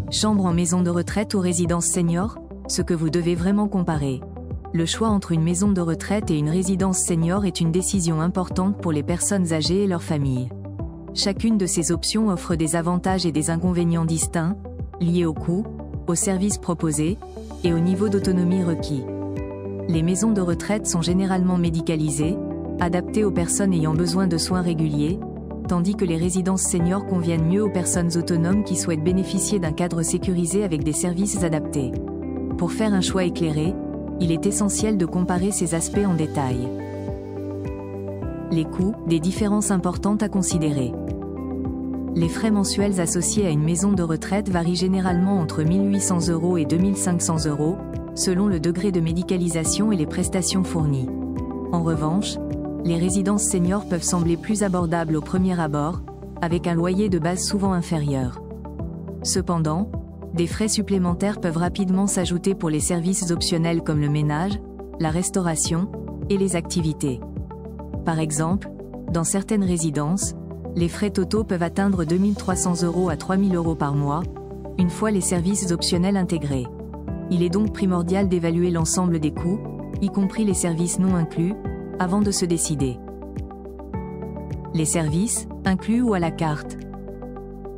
Chambre en maison de retraite ou résidence senior, ce que vous devez vraiment comparer. Le choix entre une maison de retraite et une résidence senior est une décision importante pour les personnes âgées et leurs familles. Chacune de ces options offre des avantages et des inconvénients distincts, liés au coût, aux services proposés, et au niveau d'autonomie requis. Les maisons de retraite sont généralement médicalisées, adaptées aux personnes ayant besoin de soins réguliers, tandis que les résidences seniors conviennent mieux aux personnes autonomes qui souhaitent bénéficier d'un cadre sécurisé avec des services adaptés. Pour faire un choix éclairé, il est essentiel de comparer ces aspects en détail. Les coûts, des différences importantes à considérer. Les frais mensuels associés à une maison de retraite varient généralement entre 1 800 € et 2 500 €, selon le degré de médicalisation et les prestations fournies. En revanche, les résidences seniors peuvent sembler plus abordables au premier abord, avec un loyer de base souvent inférieur. Cependant, des frais supplémentaires peuvent rapidement s'ajouter pour les services optionnels comme le ménage, la restauration et les activités. Par exemple, dans certaines résidences, les frais totaux peuvent atteindre 2 300 € à 3 000 € par mois, une fois les services optionnels intégrés. Il est donc primordial d'évaluer l'ensemble des coûts, y compris les services non inclus, avant de se décider. Les services, inclus ou à la carte.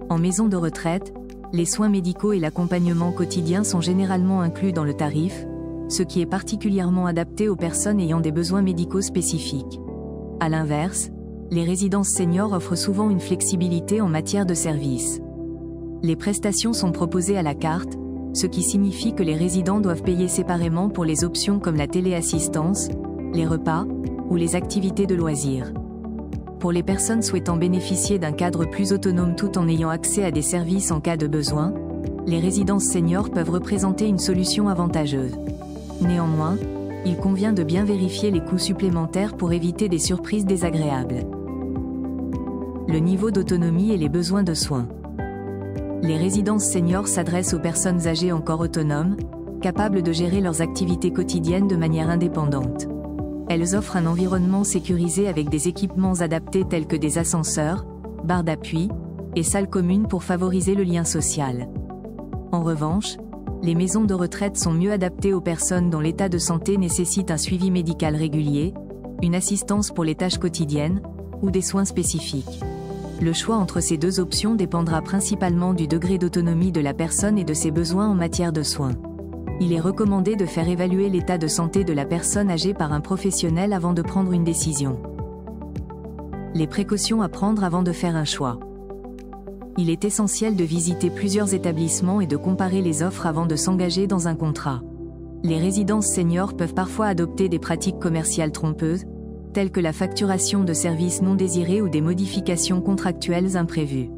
En maison de retraite, les soins médicaux et l'accompagnement quotidien sont généralement inclus dans le tarif, ce qui est particulièrement adapté aux personnes ayant des besoins médicaux spécifiques. À l'inverse, les résidences seniors offrent souvent une flexibilité en matière de services. Les prestations sont proposées à la carte, ce qui signifie que les résidents doivent payer séparément pour les options comme la téléassistance, les repas, ou les activités de loisirs. Pour les personnes souhaitant bénéficier d'un cadre plus autonome tout en ayant accès à des services en cas de besoin, les résidences seniors peuvent représenter une solution avantageuse. Néanmoins, il convient de bien vérifier les coûts supplémentaires pour éviter des surprises désagréables. Le niveau d'autonomie et les besoins de soins. Les résidences seniors s'adressent aux personnes âgées encore autonomes, capables de gérer leurs activités quotidiennes de manière indépendante. Elles offrent un environnement sécurisé avec des équipements adaptés tels que des ascenseurs, barres d'appui, et salles communes pour favoriser le lien social. En revanche, les maisons de retraite sont mieux adaptées aux personnes dont l'état de santé nécessite un suivi médical régulier, une assistance pour les tâches quotidiennes, ou des soins spécifiques. Le choix entre ces deux options dépendra principalement du degré d'autonomie de la personne et de ses besoins en matière de soins. Il est recommandé de faire évaluer l'état de santé de la personne âgée par un professionnel avant de prendre une décision. Les précautions à prendre avant de faire un choix. Il est essentiel de visiter plusieurs établissements et de comparer les offres avant de s'engager dans un contrat. Les résidences seniors peuvent parfois adopter des pratiques commerciales trompeuses, telles que la facturation de services non désirés ou des modifications contractuelles imprévues.